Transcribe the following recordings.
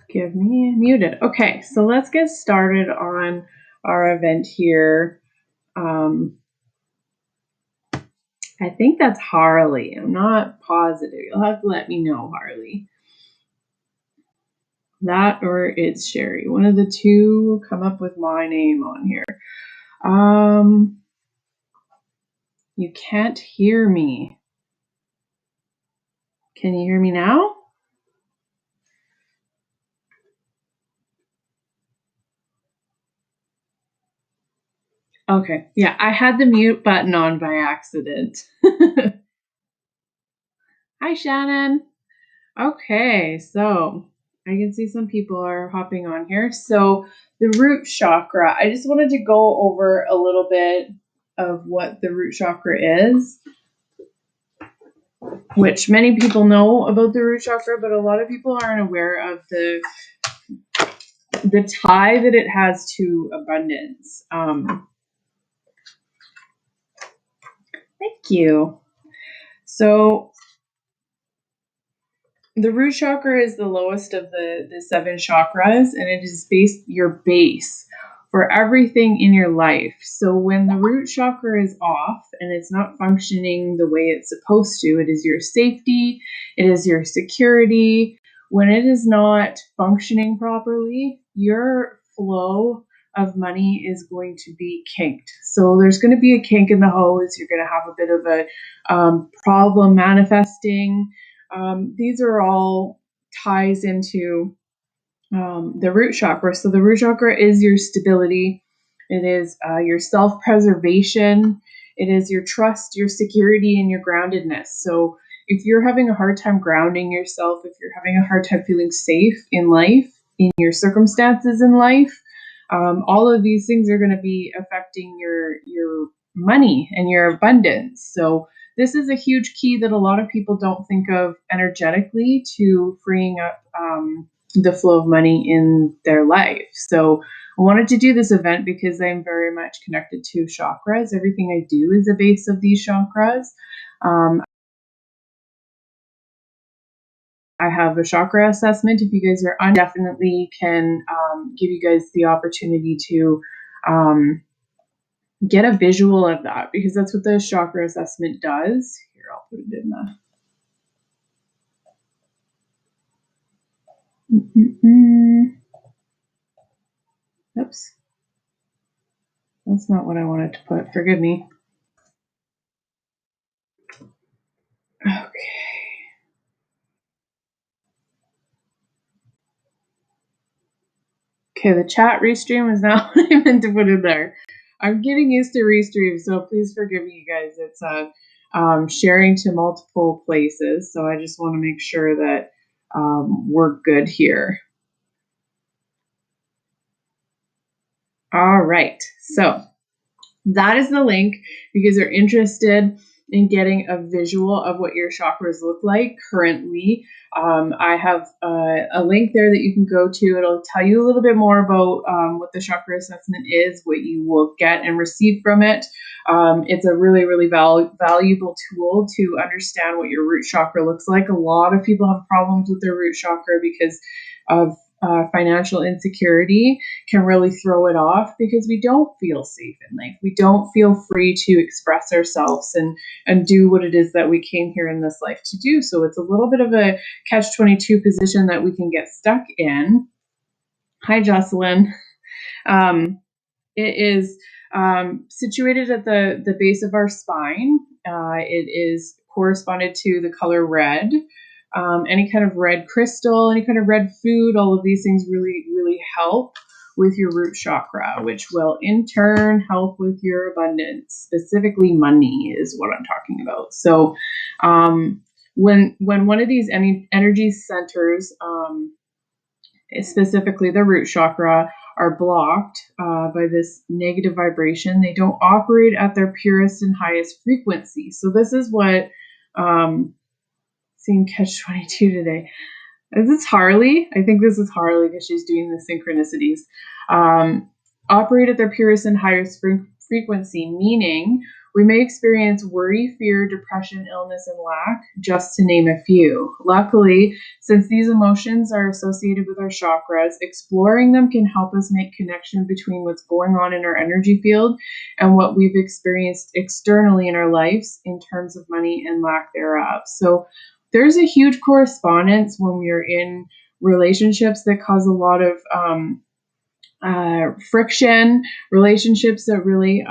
Give me muted. Okay, so let's get started on our event here. I think that's Harley. I'm not positive. You'll have to let me know, Harley. That or it's Sherry. One of the two come up with my name on here. You can't hear me. Can you hear me now? Okay. Yeah, I had the mute button on by accident. Hi, Shannon. Okay, so I can see some people are hopping on here. So the root chakra, I just wanted to go over a little bit of what the root chakra is, which many people know about the root chakra, but a lot of people aren't aware of the tie that it has to abundance. Thank you. So the root chakra is the lowest of the 7 chakras, and it is your base for everything in your life. So when the root chakra is off and it's not functioning the way it's supposed to, it is your safety, it is your security. When it is not functioning properly, your flow of money is going to be kinked. So there's going to be a kink in the hose. You're going to have a bit of a problem manifesting. These are all ties into the root chakra. So the root chakra is your stability. It is your self-preservation. It is your trust, your security, and your groundedness. So if you're having a hard time grounding yourself, if you're having a hard time feeling safe in life, in your circumstances in life, all of these things are going to be affecting your money and your abundance. So this is a huge key that a lot of people don't think of energetically to freeing up the flow of money in their life. So I wanted to do this event because I'm very much connected to chakras. Everything I do is a base of these chakras. I have a chakra assessment. If you guys are definitely can give you guys the opportunity to get a visual of that, because that's what the chakra assessment does. Here, I'll put it in the. Oops. That's not what I wanted to put. Forgive me. Okay. Okay, the chat restream is not what I meant to put in there. I'm getting used to restream, so please forgive me, you guys. It's sharing to multiple places, so I just want to make sure that we're good here. All right, so that is the link. If you guys are interested in getting a visual of what your chakras look like currently, I have a link there that you can go to. It'll tell you a little bit more about what the chakra assessment is, what you will get and receive from it. It's a really, really valuable tool to understand what your root chakra looks like. A lot of people have problems with their root chakra because of financial insecurity can really throw it off because we don't feel safe in life. We don't feel free to express ourselves and do what it is that we came here in this life to do. So it's a little bit of a catch-22 position that we can get stuck in. Hi, Jocelyn. It is situated at the base of our spine. It is corresponded to the color red. Any kind of red crystal, any kind of red food, all of these things really, really help with your root chakra, which will in turn help with your abundance. Specifically, money is what I'm talking about. So when one of these energy centers, specifically the root chakra, are blocked by this negative vibration, they don't operate at their purest and highest frequency. So this is what seeing catch-22 today. Is this Harley? I think this is Harley because she's doing the synchronicities. Operate at their purest and highest frequency, meaning We may experience worry, fear, depression, illness, and lack, just to name a few. Luckily, since these emotions are associated with our chakras, exploring them can help us make connection between what's going on in our energy field and what we've experienced externally in our lives in terms of money and lack thereof. So there's a huge correspondence when we are in relationships that cause a lot of friction, relationships that really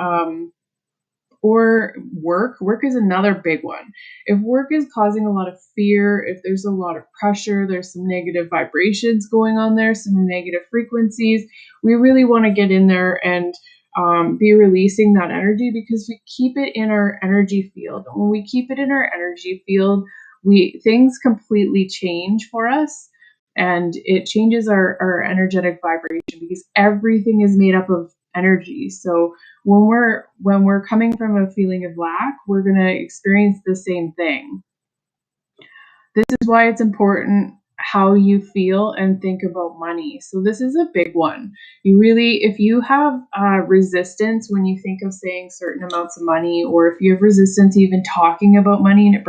or work. Work is another big one. If work is causing a lot of fear, if there's a lot of pressure, there's some negative vibrations going on there, some negative frequencies, we really want to get in there and be releasing that energy, because we keep it in our energy field. When we keep it in our energy field, things completely change for us, and it changes our energetic vibration, because everything is made up of energy. So when we're coming from a feeling of lack, we're going to experience the same thing. This is why it's important how you feel and think about money. So this is a big one. If you have resistance when you think of saying certain amounts of money, or if you have resistance even talking about money, and it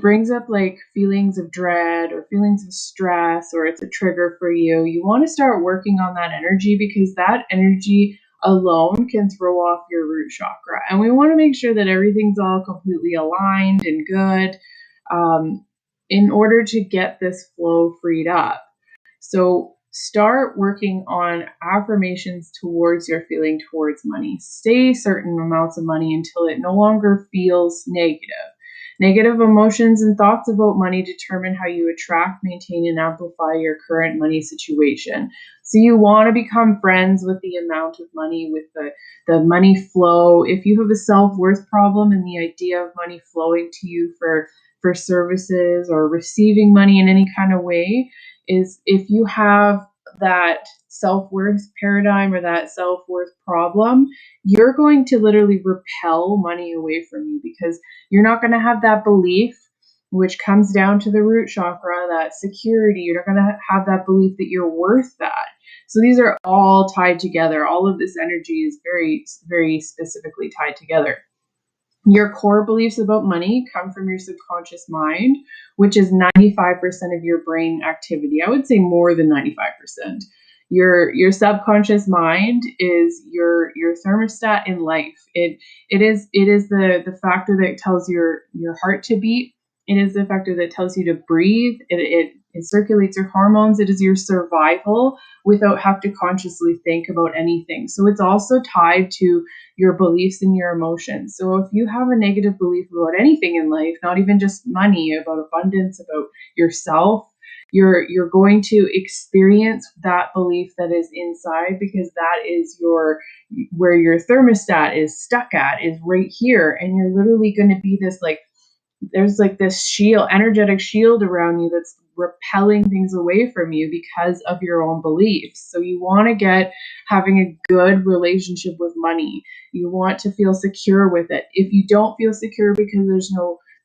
brings up like feelings of dread or feelings of stress, or it's a trigger for you, you want to start working on that energy, because that energy alone can throw off your root chakra. And we want to make sure that everything's all completely aligned and good in order to get this flow freed up. So start working on affirmations towards your feeling towards money. Say certain amounts of money until it no longer feels negative. Negative emotions and thoughts about money determine how you attract, maintain, and amplify your current money situation. So you want to become friends with the amount of money, with the money flow. If you have a self-worth problem and the idea of money flowing to you for services or receiving money in any kind of way, is if you have that self-worth paradigm or that self-worth problem, you're going to literally repel money away from you, because you're not going to have that belief, which comes down to the root chakra, that security. You're not going to have that belief that you're worth that. So these are all tied together. All of this energy is very, very specifically tied together. Your core beliefs about money come from your subconscious mind, which is 95% of your brain activity. I would say more than 95%. Your subconscious mind is your thermostat in life. It is the factor that tells your heart to beat. It is the factor that tells you to breathe. It circulates your hormones. It is your survival without have to consciously think about anything. So it's also tied to your beliefs and your emotions. So if you have a negative belief about anything in life, not even just money, about abundance, about yourself, you're going to experience that belief that is inside, because that is where your thermostat is stuck at, is right here. And you're literally going to be this there's this shield, energetic shield around you that's repelling things away from you because of your own beliefs. So you want to get having a good relationship with money. You want to feel secure with it. If you don't feel secure because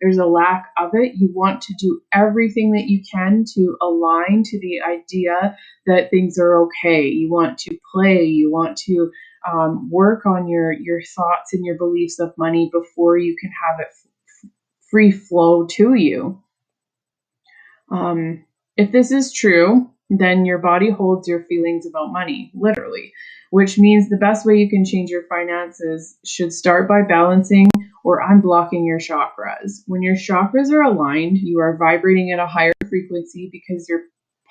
there's a lack of it, you want to do everything that you can to align to the idea that things are okay. You want to play. You want to work on your thoughts and your beliefs of money before you can have it free flow to you. If this is true, then your body holds your feelings about money, literally, which means the best way you can change your finances should start by balancing or unblocking your chakras. When your chakras are aligned, you are vibrating at a higher frequency, because your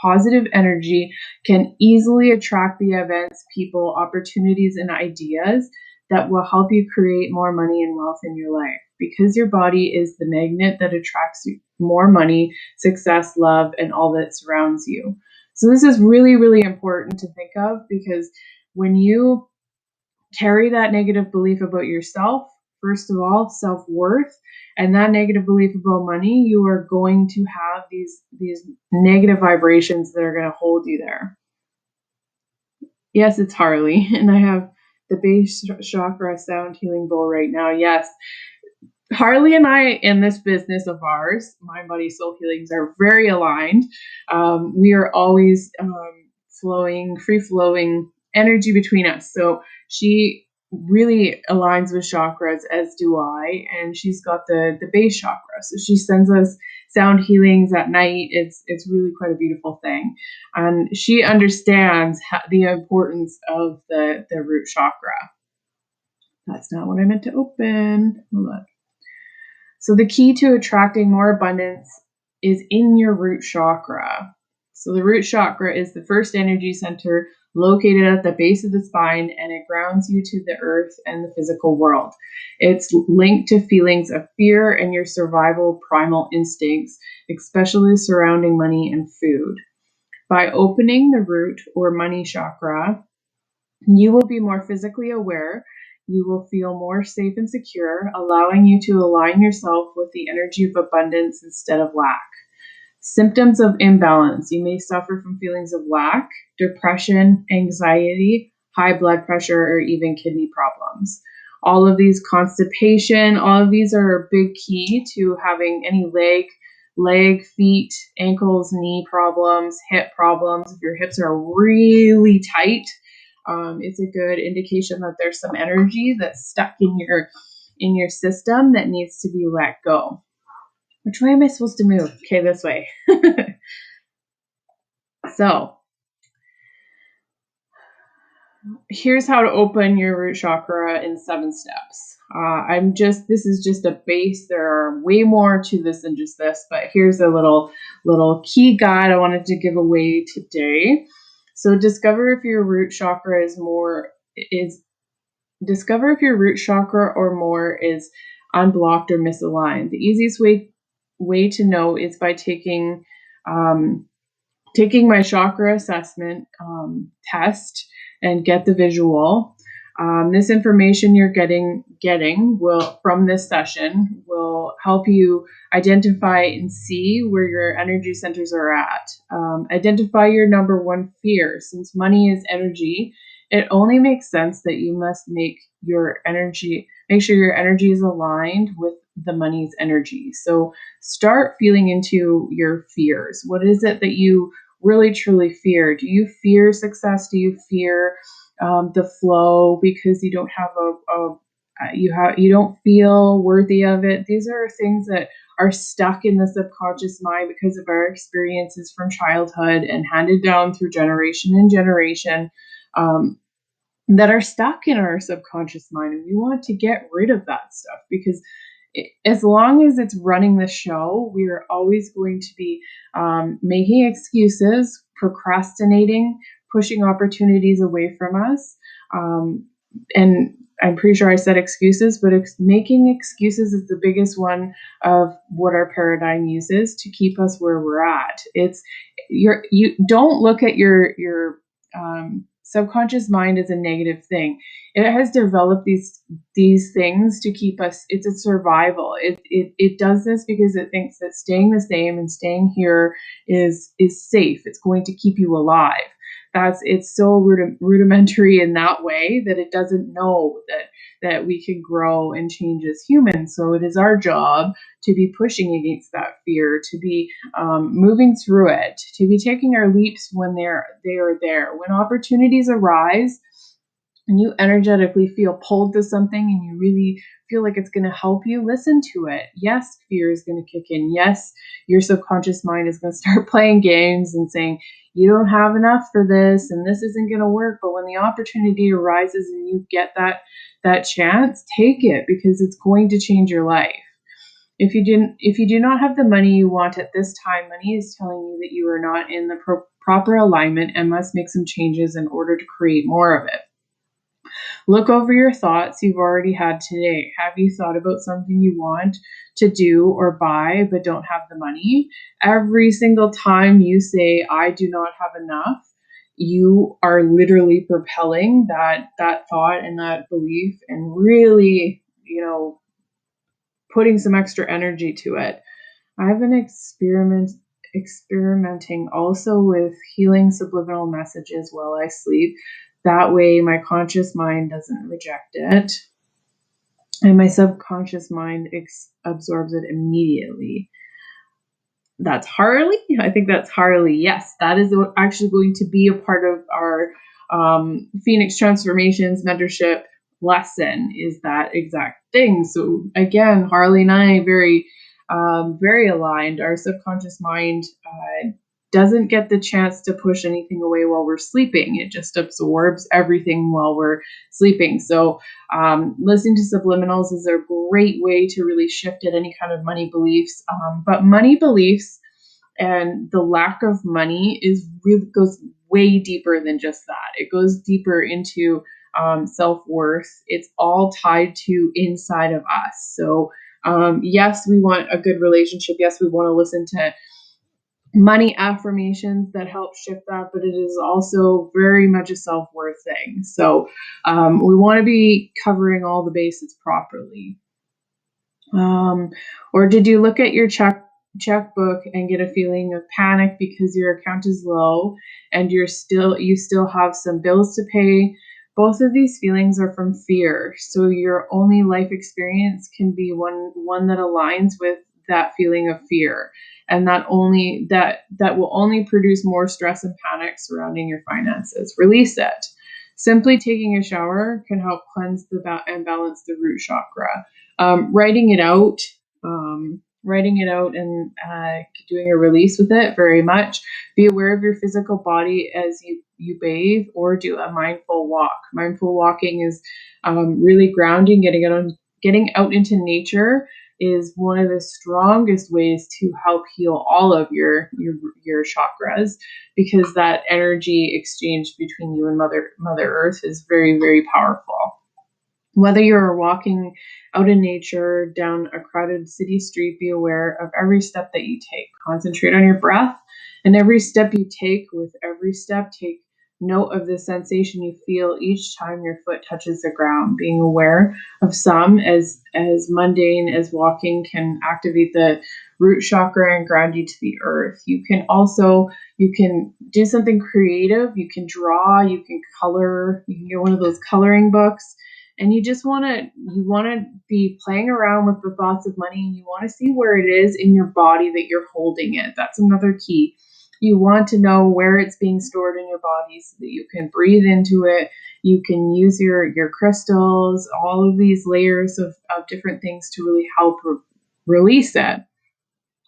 positive energy can easily attract the events, people, opportunities, and ideas that will help you create more money and wealth in your life, because your body is the magnet that attracts more money, success, love, and all that surrounds you. So this is really, really important to think of, because when you carry that negative belief about yourself, first of all, self-worth, and that negative belief about money, you are going to have these negative vibrations that are going to hold you there. Yes, it's Harley, and I have the base chakra sound healing bowl right now. Yes, Harley and I, in this business of ours, Mind Body Soul Healings, are very aligned. We are always free flowing energy between us. So she really aligns with chakras, as do I, and she's got the base chakra. So she sends us sound healings at night. It's really quite a beautiful thing, and she understands the importance of the root chakra. That's not what I meant to open. Hold on. So the key to attracting more abundance is in your root chakra. So the root chakra is the first energy center located at the base of the spine, and it grounds you to the earth and the physical world. It's linked to feelings of fear and your survival primal instincts, especially surrounding money and food. By opening the root or money chakra, you will be more physically aware. You will feel more safe and secure, allowing you to align yourself with the energy of abundance instead of lack. Symptoms of imbalance. You may suffer from feelings of lack, depression, anxiety, high blood pressure, or even kidney problems. All of these, constipation, all of these are a big key to having any leg, feet, ankles, knee problems, hip problems. If your hips are really tight, it's a good indication that there's some energy that's stuck in your system that needs to be let go. Which way am I supposed to move? Okay, this way. So here's how to open your root chakra in 7 steps. This is just a base. There are way more to this than just this, but here's a little key guide I wanted to give away today. So discover if your root chakra discover if your root chakra or more is unblocked or misaligned. The easiest way to know is by taking my chakra assessment test and get the visual. This information you're getting will from this session will help you identify and see where your energy centers are at. Identify your number one fear. Since money is energy, it only makes sense that you must make sure your energy is aligned with the money's energy. So start feeling into your fears. What is it that you really truly fear? Do you fear success? Do you fear the flow because you don't have you don't feel worthy of it? These are things that are stuck in the subconscious mind because of our experiences from childhood and handed down through generation and generation, that are stuck in our subconscious mind, and we want to get rid of that stuff because as long as it's running the show, we are always going to be making excuses, procrastinating, pushing opportunities away from us. And I'm pretty sure I said excuses, but making excuses is the biggest one of what our paradigm uses to keep us where we're at. You don't look at your subconscious mind as a negative thing. It has developed these things to keep us. It's a survival. It does this because it thinks that staying the same and staying here is safe. It's going to keep you alive. It's so rudimentary in that way that it doesn't know that we can grow and change as humans. So it is our job to be pushing against that fear, to be moving through it, to be taking our leaps when they are there. When opportunities arise and you energetically feel pulled to something and you really feel like it's going to help you, listen to it. Yes, fear is going to kick in. Yes, your subconscious mind is going to start playing games and saying, you don't have enough for this and this isn't going to work. But when the opportunity arises and you get that chance, take it, because it's going to change your life. If you do not have the money you want at this time, money is telling you that you are not in the proper alignment and must make some changes in order to create more of it. Look over your thoughts you've already had today. Have you thought about something you want to do or buy but don't have the money? Every single time you say, I do not have enough, you are literally propelling that thought and that belief and really, putting some extra energy to it. I've been experimenting also with healing subliminal messages while I sleep. That way my conscious mind doesn't reject it and my subconscious mind absorbs it immediately. That's Harley? I think that's Harley. Yes, that is actually going to be a part of our Phoenix Transformations mentorship lesson is that exact thing. So again, Harley and I very, very aligned. Our subconscious mind doesn't get the chance to push anything away while we're sleeping. It just absorbs everything while we're sleeping. So listening to subliminals is a great way to really shift at any kind of money beliefs. But money beliefs and the lack of money goes way deeper than just that. It goes deeper into self-worth. It's all tied to inside of us. So yes, we want a good relationship. Yes, we want to listen to money affirmations that help shift that, but it is also very much a self-worth thing. So we want to be covering all the bases properly. Or did you look at your checkbook and get a feeling of panic because your account is low and you still have some bills to pay? Both of these feelings are from fear. So your only life experience can be one that aligns with that feeling of fear. And that will only produce more stress and panic surrounding your finances. Release it. Simply taking a shower can help cleanse and balance the root chakra. Writing it out and doing a release with it very much. Be aware of your physical body as you bathe or do a mindful walk. Mindful walking is really grounding. Getting out into nature is one of the strongest ways to help heal all of your chakras, because that energy exchange between you and Mother Earth is very, very powerful. Whether you're walking out in nature, down a crowded city street, be aware of every step that you take. Concentrate on your breath, and every step you take, with every step, take note of the sensation you feel each time your foot touches the ground. Being aware of some as mundane as walking can activate the root chakra and ground you to the earth. You can do something creative. You can draw, you can color, you can get one of those coloring books. And you want to be playing around with the thoughts of money, and you want to see where it is in your body that you're holding it. That's another key. You want to know where it's being stored in your body so that you can breathe into it. You can use your crystals, all of these layers of different things to really help release it.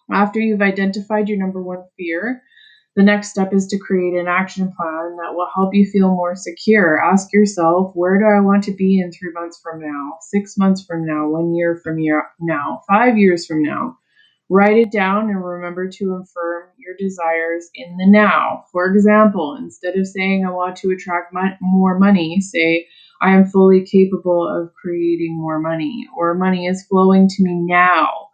After you've identified your number one fear, the next step is to create an action plan that will help you feel more secure. Ask yourself, where do I want to be in 3 months from now, 6 months from now, 1 year from now, 5 years from now? Write it down and remember to affirm your desires in the now. For example, instead of saying I want to attract more money, say I am fully capable of creating more money, or money is flowing to me now.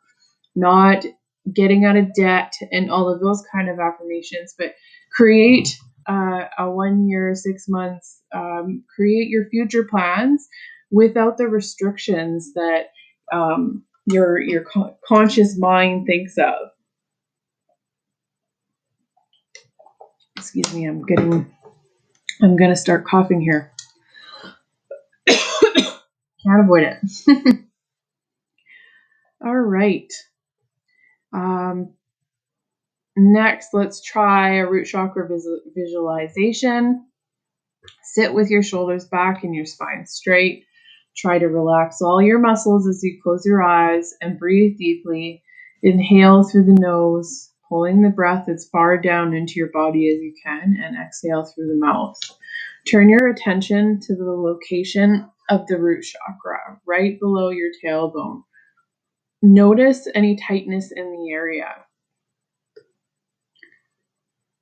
Not getting out of debt and all of those kind of affirmations, but create a 1 year, 6 months, create your future plans without the restrictions that your conscious mind thinks of. Excuse me, I'm going to start coughing here. Can't avoid it. All right. Next, let's try a root chakra visualization. Sit with your shoulders back and your spine straight. Try to relax all your muscles as you close your eyes and breathe deeply. Inhale through the nose, pulling the breath as far down into your body as you can, and exhale through the mouth. Turn your attention to the location of the root chakra, right below your tailbone. Notice any tightness in the area.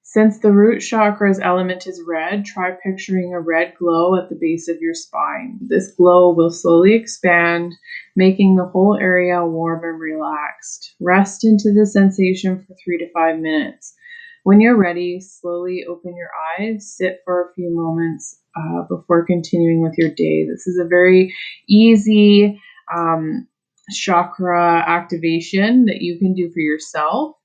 Since the root chakra's element is red, try picturing a red glow at the base of your spine. This glow will slowly expand, making the whole area warm and relaxed. Rest into the sensation for 3 to 5 minutes. When you're ready, slowly open your eyes, sit for a few moments before continuing with your day. This is a very easy chakra activation that you can do for yourself.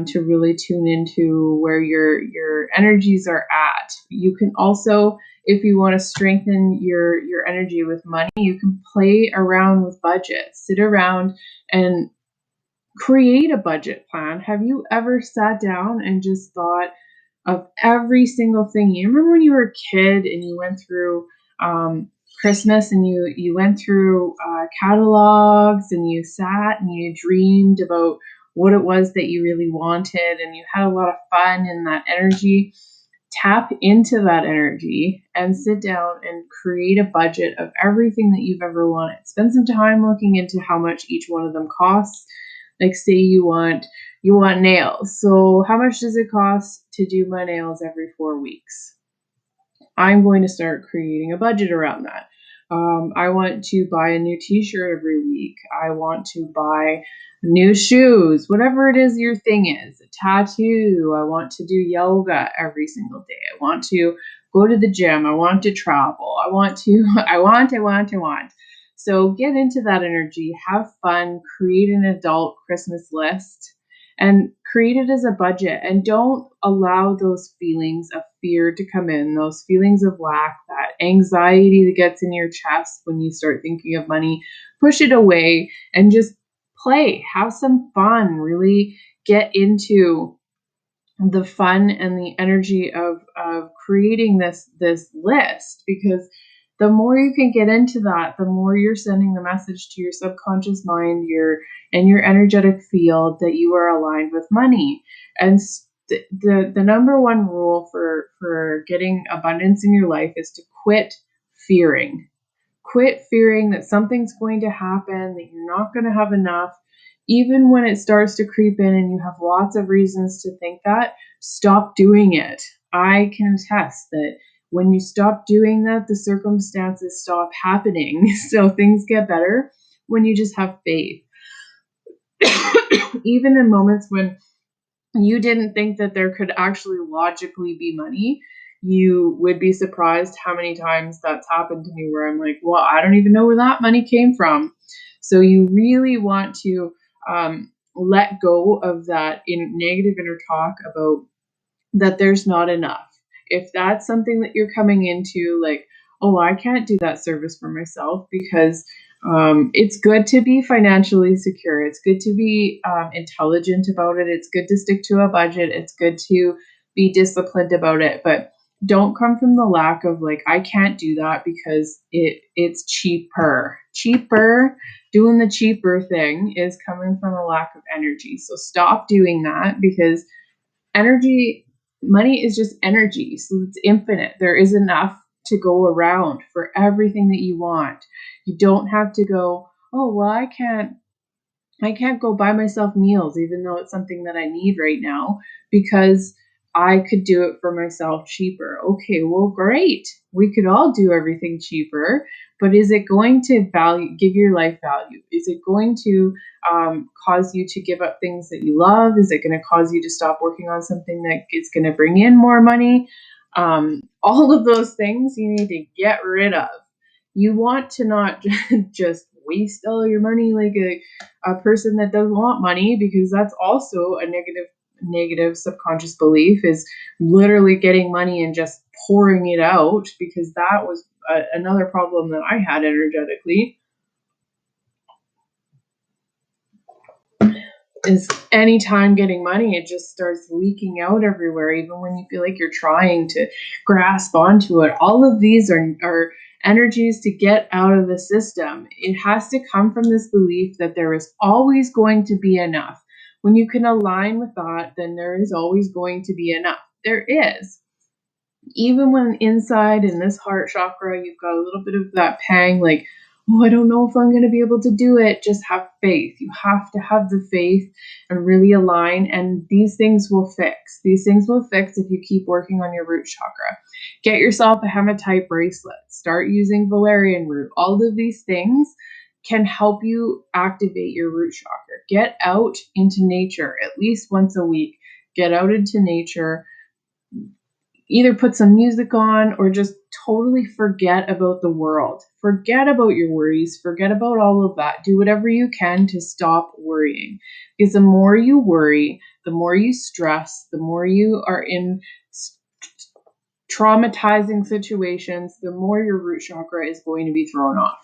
To really tune into where your energies are at. You can also, if you want to strengthen your energy with money, you can play around with budgets. Sit around and create a budget plan. Have you ever sat down and just thought of every single thing? You remember when you were a kid and you went through Christmas and you went through catalogs and you sat and you dreamed about what it was that you really wanted and you had a lot of fun in that energy, tap into that energy and sit down and create a budget of everything that you've ever wanted. Spend some time looking into how much each one of them costs. Like say you want nails. So how much does it cost to do my nails every 4 weeks? I'm going to start creating a budget around that. I want to buy a new t-shirt every week. I want to buy new shoes, whatever it is your thing is, a tattoo. I want to do yoga every single day. I want to go to the gym. I want to travel. I want. So get into that energy, have fun, create an adult Christmas list and create it as a budget and don't allow those feelings of fear to come in, those feelings of lack, that anxiety that gets in your chest when you start thinking of money. Push it away and just play, have some fun, really get into the fun and the energy of creating this list, because the more you can get into that, the more you're sending the message to your subconscious mind, your energetic field that you are aligned with money. And the number one rule for getting abundance in your life is to quit fearing. Quit fearing that something's going to happen, that you're not going to have enough. Even when it starts to creep in and you have lots of reasons to think that, stop doing it. I can attest that when you stop doing that, the circumstances stop happening. So things get better when you just have faith. Even in moments when you didn't think that there could actually logically be money, you would be surprised how many times that's happened to me where I'm like, well, I don't even know where that money came from. So you really want to let go of that negative inner talk about that there's not enough. If that's something that you're coming into, like, oh, I can't do that service for myself because it's good to be financially secure. It's good to be intelligent about it. It's good to stick to a budget. It's good to be disciplined about it. But don't come from the lack of like, I can't do that because it's cheaper. Doing the cheaper thing is coming from a lack of energy. So stop doing that, because money is just energy. So it's infinite. There is enough to go around for everything that you want. You don't have to go, oh, well, I can't go buy myself meals, even though it's something that I need right now, because I could do it for myself cheaper. Okay, well, great. We could all do everything cheaper, but is it going to give your life value? Is it going to cause you to give up things that you love? Is it going to cause you to stop working on something that is going to bring in more money? All of those things you need to get rid of. You want to not just waste all your money like a person that doesn't want money, because that's also a negative subconscious belief, is literally getting money and just pouring it out, because that was another problem that I had energetically. Is anytime getting money, it just starts leaking out everywhere, even when you feel like you're trying to grasp onto it. All of these are energies to get out of the system. It has to come from this belief that there is always going to be enough. When you can align with that, then there is always going to be enough. There is. Even when inside in this heart chakra, you've got a little bit of that pang, like, oh, I don't know if I'm going to be able to do it. Just have faith. You have to have the faith and really align. And these things will fix. These things will fix if you keep working on your root chakra. Get yourself a hematite bracelet. Start using valerian root. All of these things can help you activate your root chakra. Get out into nature at least once a week. Get out into nature. Either put some music on or just totally forget about the world. Forget about your worries. Forget about all of that. Do whatever you can to stop worrying. Because the more you worry, the more you stress, the more you are in traumatizing situations, the more your root chakra is going to be thrown off.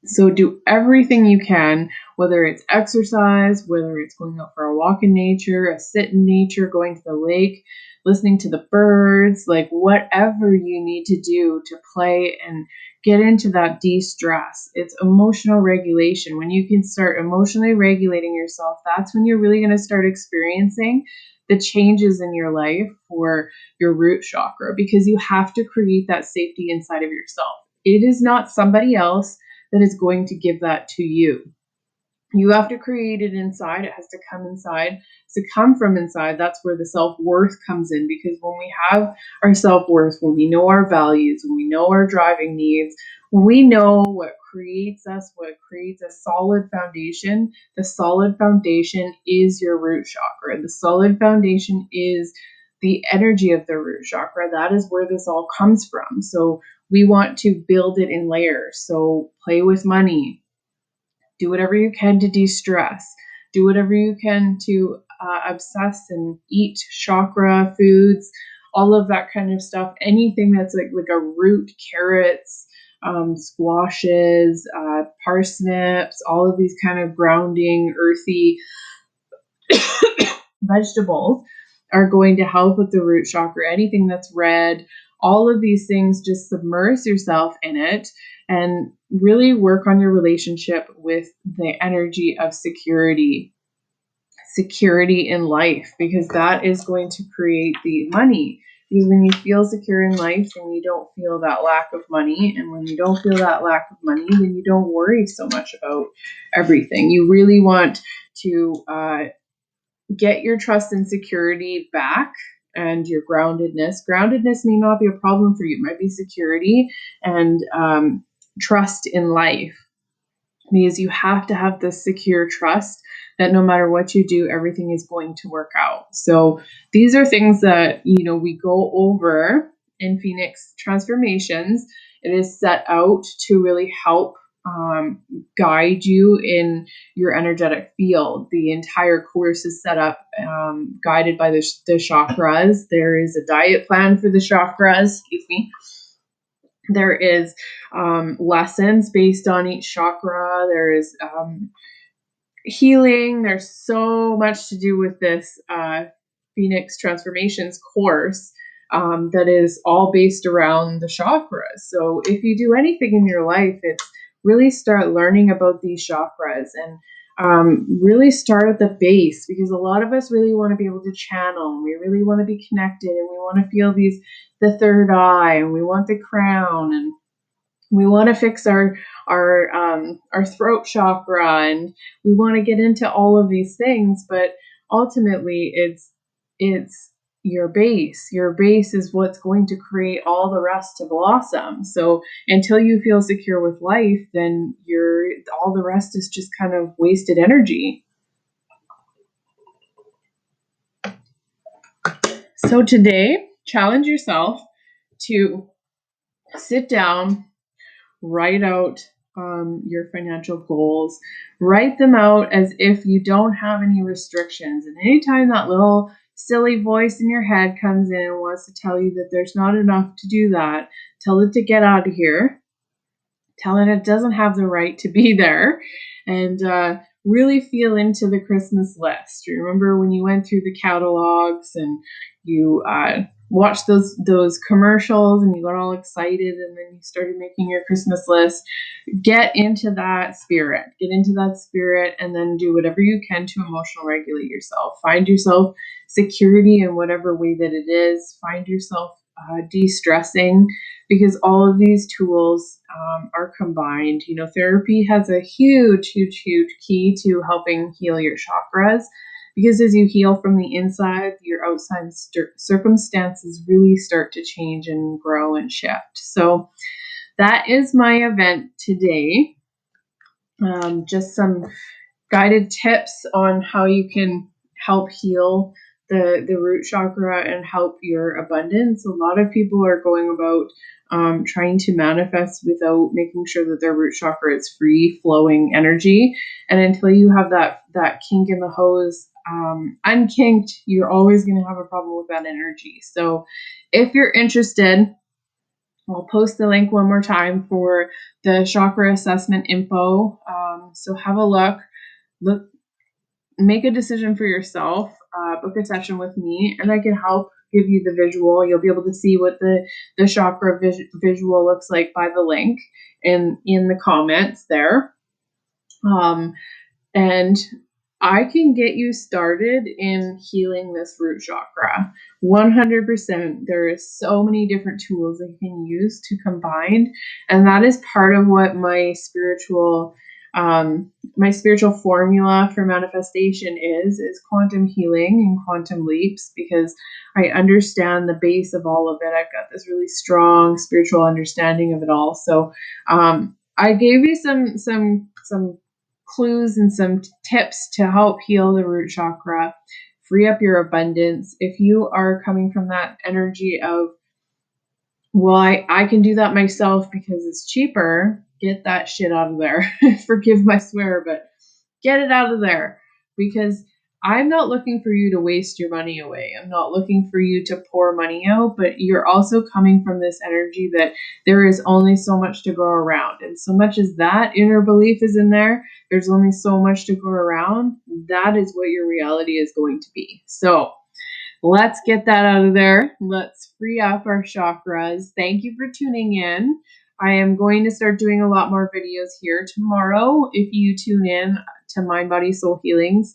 So do everything you can, whether it's exercise, whether it's going out for a walk in nature, a sit in nature, going to the lake, listening to the birds, like whatever you need to do to play and get into that de-stress. It's emotional regulation. When you can start emotionally regulating yourself, that's when you're really going to start experiencing the changes in your life for your root chakra, because you have to create that safety inside of yourself. It is not somebody else that is going to give that to you. You have to create it inside. It has to come inside. It's to come from inside. That's where the self-worth comes in, because when we have our self-worth, when we know our values, when we know our driving needs, when we know what creates us, what creates a solid foundation, the solid foundation is your root chakra. The solid foundation is the energy of the root chakra. That is where this all comes from. So we want to build it in layers. So play with money, do whatever you can to de-stress, do whatever you can to obsess and eat chakra foods, all of that kind of stuff. Anything that's like a root, carrots, squashes, parsnips, all of these kind of grounding, earthy vegetables are going to help with the root chakra. Anything that's red, all of these things, just submerge yourself in it and really work on your relationship with the energy of security in life, because that is going to create the money. Because when you feel secure in life, then you don't feel that lack of money. And when you don't feel that lack of money, then you don't worry so much about everything. You really want to get your trust and security back, and your groundedness. Groundedness may not be a problem for you. It might be security and trust in life, because you have to have this secure trust that no matter what you do, everything is going to work out. So these are things that, we go over in Phoenix Transformations. It is set out to really help guide you in your energetic field. The entire course is set up, guided by the chakras. There is a diet plan for the chakras, excuse me. There is lessons based on each chakra. There is healing. There's so much to do with this Phoenix Transformations course that is all based around the chakras. So if you do anything in your life, it's really start learning about these chakras and really start at the base, because a lot of us really want to be able to channel, and we really want to be connected, and we want to feel the third eye, and we want the crown, and we want to fix our throat chakra, and we want to get into all of these things. But ultimately, it's your base. Your base is what's going to create all the rest to blossom. So until you feel secure with life, then all the rest is just kind of wasted energy. So today, challenge yourself to sit down, write out your financial goals. Write them out as if you don't have any restrictions. And anytime that little silly voice in your head comes in and wants to tell you that there's not enough to do that, tell it to get out of here. Tell it it doesn't have the right to be there. And really feel into the Christmas list. Remember when you went through the catalogs and you watched those commercials and you got all excited, and then you started making your Christmas list? Get into that spirit. And then do whatever you can to emotional regulate yourself. Find yourself security in whatever way that it is. Find yourself de-stressing, because all of these tools are combined. Therapy has a huge, huge, huge key to helping heal your chakras, because as you heal from the inside, your outside circumstances really start to change and grow and shift. So that is my event today. Just some guided tips on how you can help heal the root chakra and help your abundance. A lot of people are going about trying to manifest without making sure that their root chakra is free flowing energy. And until you have that kink in the hose unkinked, you're always going to have a problem with that energy. So if you're interested I'll post the link one more time for the chakra assessment info. So have a look, make a decision for yourself, book a session with me, and I can help give you the visual. You'll be able to see what the chakra visual looks like by the link in the comments there. And I can get you started in healing this root chakra. 100%. There is so many different tools that you can use to combine, and that is part of what my spiritual formula for manifestation is quantum healing and quantum leaps, because I understand the base of all of it. I've got this really strong spiritual understanding of it all. So I gave you some clues and some tips to help heal the root chakra, free up your abundance. If you are coming from that energy of, well, I can do that myself because it's cheaper, get that shit out of there. Forgive my swear, but get it out of there, because I'm not looking for you to waste your money away. I'm not looking for you to pour money out, but you're also coming from this energy that there is only so much to go around. And so much as that inner belief is in there, there's only so much to go around. That is what your reality is going to be. So let's get that out of there. Let's free up our chakras. Thank you for tuning in. I am going to start doing a lot more videos here tomorrow. If you tune in to Mind, Body, Soul Healings,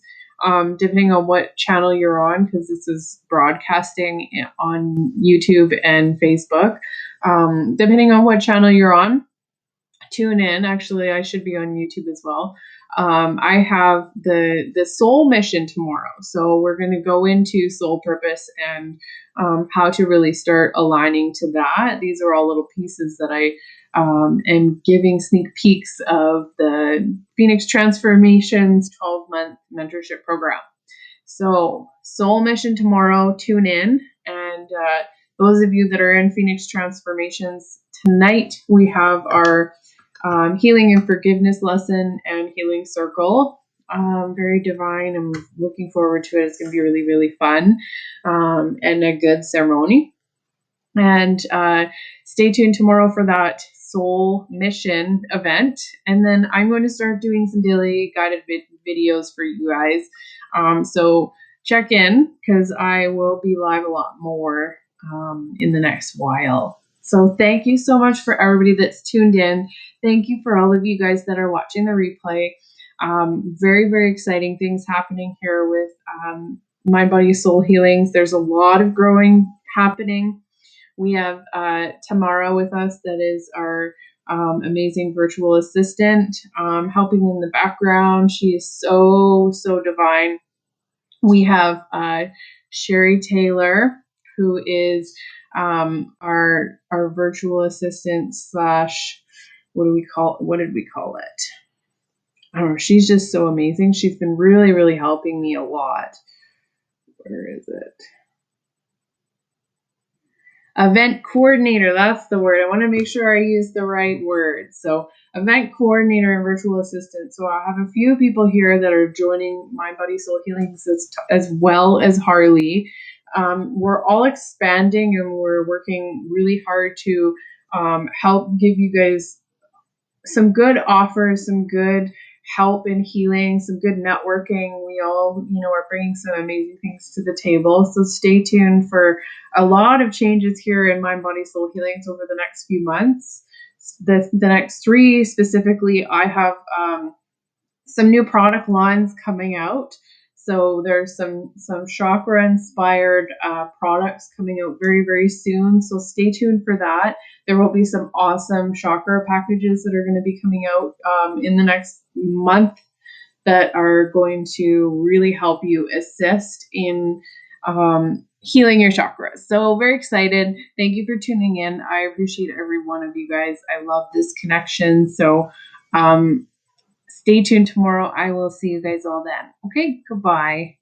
depending on what channel you're on, because this is broadcasting on YouTube and Facebook. Depending on what channel you're on, tune in. Actually, I should be on YouTube as well. I have the soul mission tomorrow. So we're going to go into soul purpose and how to really start aligning to that. These are all little pieces that I am giving sneak peeks of the Phoenix Transformations 12-month mentorship program. So soul mission tomorrow, tune in. And those of you that are in Phoenix Transformations, tonight we have our healing and forgiveness lesson and healing circle. Very divine. I'm looking forward to it. It's going to be really, really fun and a good ceremony. And stay tuned tomorrow for that soul mission event. And then I'm going to start doing some daily guided videos for you guys. So check in, because I will be live a lot more in the next while. So thank you so much for everybody that's tuned in. Thank you for all of you guys that are watching the replay. Very, very exciting things happening here with Mind, Body, Soul Healings. There's a lot of growing happening. We have Tamara with us, that is our amazing virtual assistant, helping in the background. She is so, so divine. We have Sherry Taylor, who is our virtual assistant slash, what did we call it? I don't know. She's just so amazing. She's been really, really helping me a lot. Where is it? Event coordinator, that's the word. I want to make sure I use the right word. So event coordinator and virtual assistant. So I have a few people here that are joining Mind, Body, Soul Healings as well as Harley. We're all expanding, and we're working really hard to help give you guys some good offers, some good help in healing, some good networking. We all, are bringing some amazing things to the table. So stay tuned for a lot of changes here in Mind, Body, Soul Healings over the next few months. The next 3 specifically, I have some new product lines coming out. So there's some chakra inspired products coming out very, very soon. So stay tuned for that. There will be some awesome chakra packages that are going to be coming out in the next month that are going to really help you assist in healing your chakras. So very excited. Thank you for tuning in. I appreciate every one of you guys. I love this connection. So stay tuned tomorrow. I will see you guys all then. Okay, goodbye.